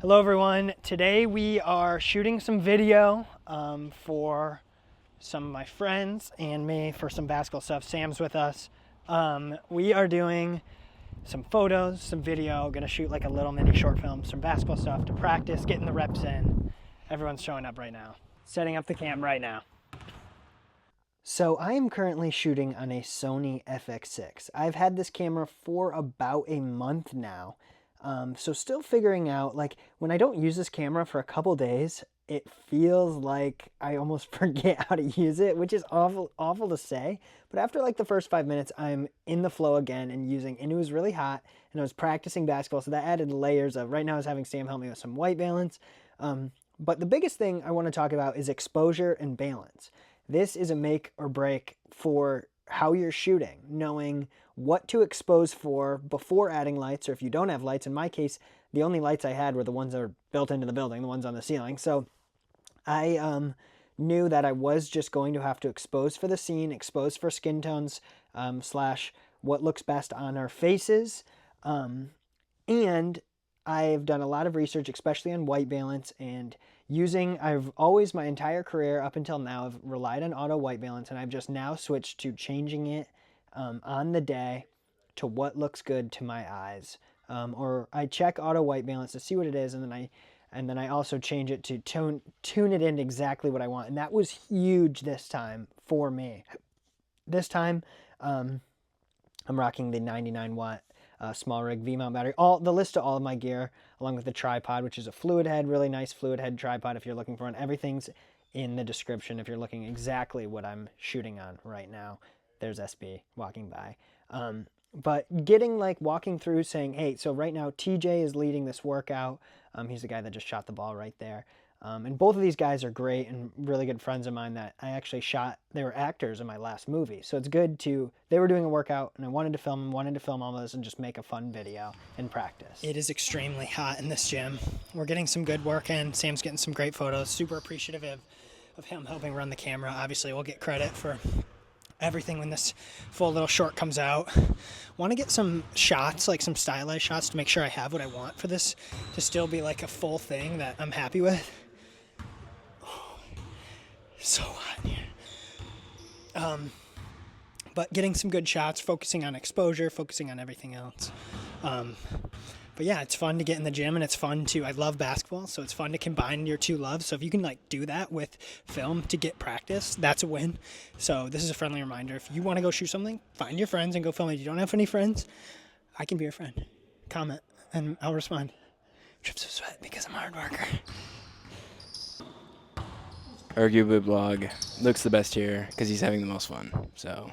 Hello everyone. Today we are shooting some video for some of my friends and me for some basketball stuff. Sam's with us. We are doing some photos, some video, gonna shoot like a little mini short film, some basketball stuff to practice, getting the reps in. Everyone's showing up right now. Setting up the cam right now. So I am currently shooting on a Sony FX6. I've had this camera for about a month now. So still figuring out, like when I don't use this camera for a couple days, it feels like I almost forget how to use it, which is awful to say. But after like the first 5 minutes, I'm in the flow again and using, and it was really hot and I was practicing basketball. So that added layers of, right now I was having Sam help me with some white balance. But the biggest thing I want to talk about is exposure and balance. This is a make or break for how you're shooting, knowing what to expose for before adding lights, or if you don't have lights. In my case, the only lights I had were the ones that are built into the building, the ones on the ceiling. So I knew that I was just going to have to expose for the scene, expose for skin tones, slash what looks best on our faces. And I've done a lot of research, especially on white balance, and I've always, my entire career up until now, I've relied on auto white balance, and I've just now switched to changing it on the day to what looks good to my eyes. Or I check auto white balance to see what it is, and then I also change it to tune it in exactly what I want. And that was huge this time for me. This time, I'm rocking the 99 watt small rig V-mount battery. The list of all of my gear, along with the tripod, which is a fluid head, really nice fluid head tripod if you're looking for one. Everything's in the description if you're looking exactly what I'm shooting on right now. There's SB walking by. But walking through saying, hey, so right now TJ is leading this workout. He's the guy that just shot the ball right there. And both of these guys are great and really good friends of mine that I actually shot. They were actors in my last movie. So it's good they were doing a workout and I wanted to film all of this and just make a fun video and practice. It is extremely hot in this gym. We're getting some good work in. Sam's getting some great photos. Super appreciative of him helping run the camera. Obviously, we'll get credit for everything when this full little short comes out. Want to get some shots, like some stylized shots, to make sure I have what I want for this to still be like a full thing that I'm happy with. Oh, so hot in here. But getting some good shots, focusing on exposure, focusing on everything else. But yeah, it's fun to get in the gym, and it's fun I love basketball, so it's fun to combine your two loves. So if you can do that with film to get practice, that's a win. So this is a friendly reminder. If you want to go shoot something, find your friends and go film it. If you don't have any friends, I can be your friend. Comment, and I'll respond. Drips of sweat because I'm a hard worker. Arguably blog looks the best here because he's having the most fun. So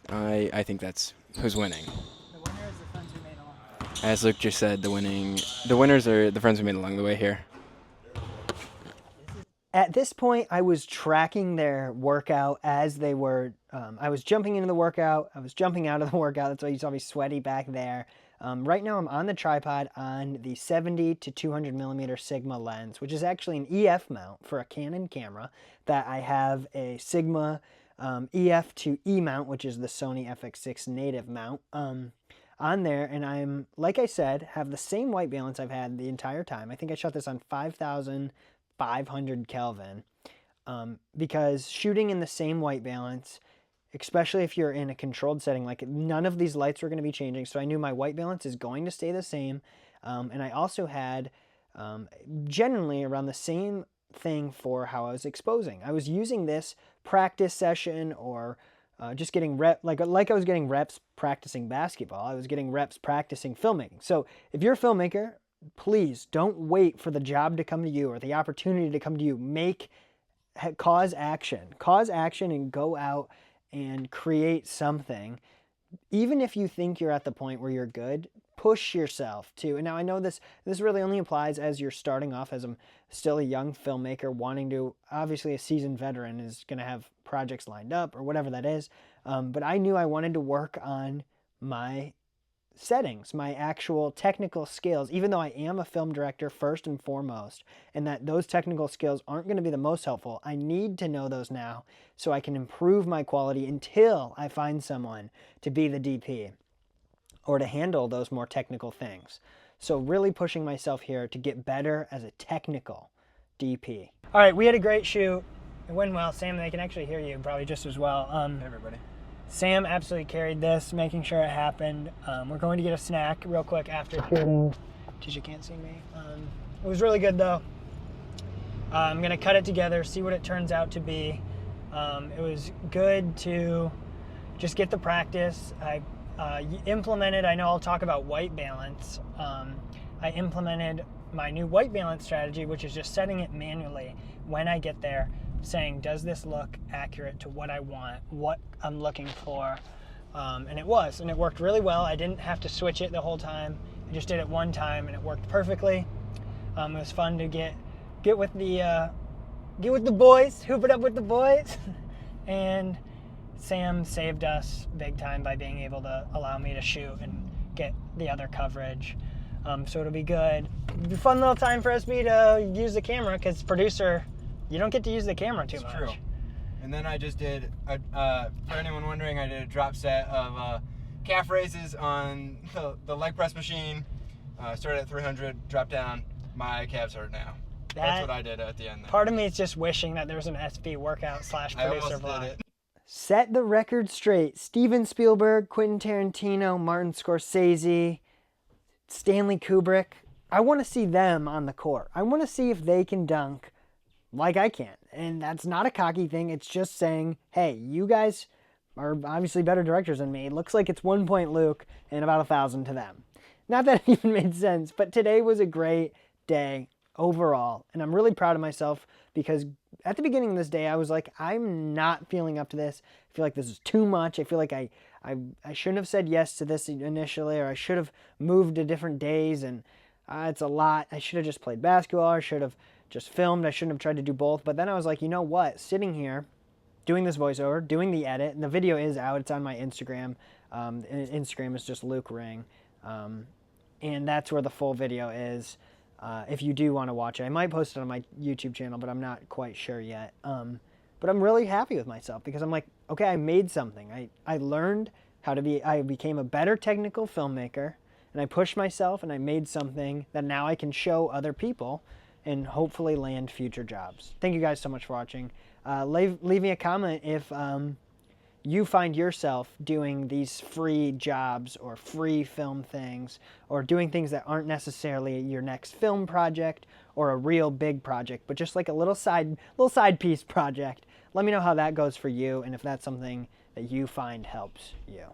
I think that's who's winning. As Luke just said, the winners are the friends we made along the way here. At this point, I was tracking their workout as they were. I was jumping into the workout. I was jumping out of the workout. That's why you saw me sweaty back there. Right now, I'm on the tripod on the 70 to 200 millimeter Sigma lens, which is actually an EF mount for a Canon camera. That I have a Sigma EF to E mount, which is the Sony FX6 native mount. On there, and I'm, like I said, have the same white balance I've had the entire time. I think I shot this on 5,500 Kelvin because shooting in the same white balance, especially if you're in a controlled setting, like none of these lights were going to be changing, so I knew my white balance is going to stay the same. And I also had generally around the same thing for how I was exposing. I was using this practice session or just getting like I was getting reps practicing basketball. I was getting reps practicing filmmaking. So if you're a filmmaker, please don't wait for the job to come to you or the opportunity to come to you. Cause action and go out and create something. Even if you think you're at the point where you're good, push yourself to. And now I know this really only applies as you're starting off, as I'm still a young filmmaker wanting to, obviously a seasoned veteran is going to have projects lined up or whatever that is. But I knew I wanted to work on my settings, my actual technical skills, even though I am a film director first and foremost, and that those technical skills aren't going to be the most helpful. I need to know those now so I can improve my quality until I find someone to be the DP or to handle those more technical things. So really pushing myself here to get better as a technical DP. All right, we had a great shoot. It went well. Sam, they can actually hear you probably just as well. Hey everybody. Sam absolutely carried this, making sure it happened. We're going to get a snack real quick after shooting. Tisha can't see me. It was really good though. I'm gonna cut it together, see what it turns out to be. It was good to just get the practice. I implemented, I know I'll talk about white balance. I implemented my new white balance strategy, which is just setting it manually when I get there, saying, does this look accurate to what I want, what I'm looking for? And it was, and it worked really well. I didn't have to switch it the whole time. I just did it one time and it worked perfectly. It was fun to get with the boys, hoop it up with the boys. And Sam saved us big time by being able to allow me to shoot and get the other coverage. So it'll be good. It'll be a fun little time for me to use the camera, because producer, you don't get to use the camera too much. True. And then I just did, for anyone wondering, I did a drop set of calf raises on the leg press machine. Started at 300, dropped down. My calves hurt now. That's what I did at the end there. Part of me is just wishing that there was an SB workout / producer I almost vlog. did it. Set the record straight. Steven Spielberg, Quentin Tarantino, Martin Scorsese, Stanley Kubrick. I want to see them on the court. I want to see if they can dunk like I can. And that's not a cocky thing. It's just saying, hey, you guys are obviously better directors than me. It looks like it's 1 point Luke and about 1,000 to them. Not that it even made sense, but today was a great day overall. And I'm really proud of myself, because at the beginning of this day, I was like, I'm not feeling up to this. I feel like this is too much. I feel like I shouldn't have said yes to this initially, or I should have moved to different days, and it's a lot. I should have just played basketball. I should have just filmed. I shouldn't have tried to do both. But then I was like, you know what? Sitting here, doing this voiceover, doing the edit, and the video is out. It's on my Instagram. Instagram is just Luke Ring. And that's where the full video is. If you do want to watch it, I might post it on my YouTube channel, but I'm not quite sure yet. But I'm really happy with myself, because I'm like, okay, I made something. I learned how to be, I became a better technical filmmaker, and I pushed myself, and I made something that now I can show other people and hopefully land future jobs. Thank you guys so much for watching. Leave me a comment if you find yourself doing these free jobs or free film things, or doing things that aren't necessarily your next film project or a real big project, but just like a little side piece project. Let me know how that goes for you, and if that's something that you find helps you.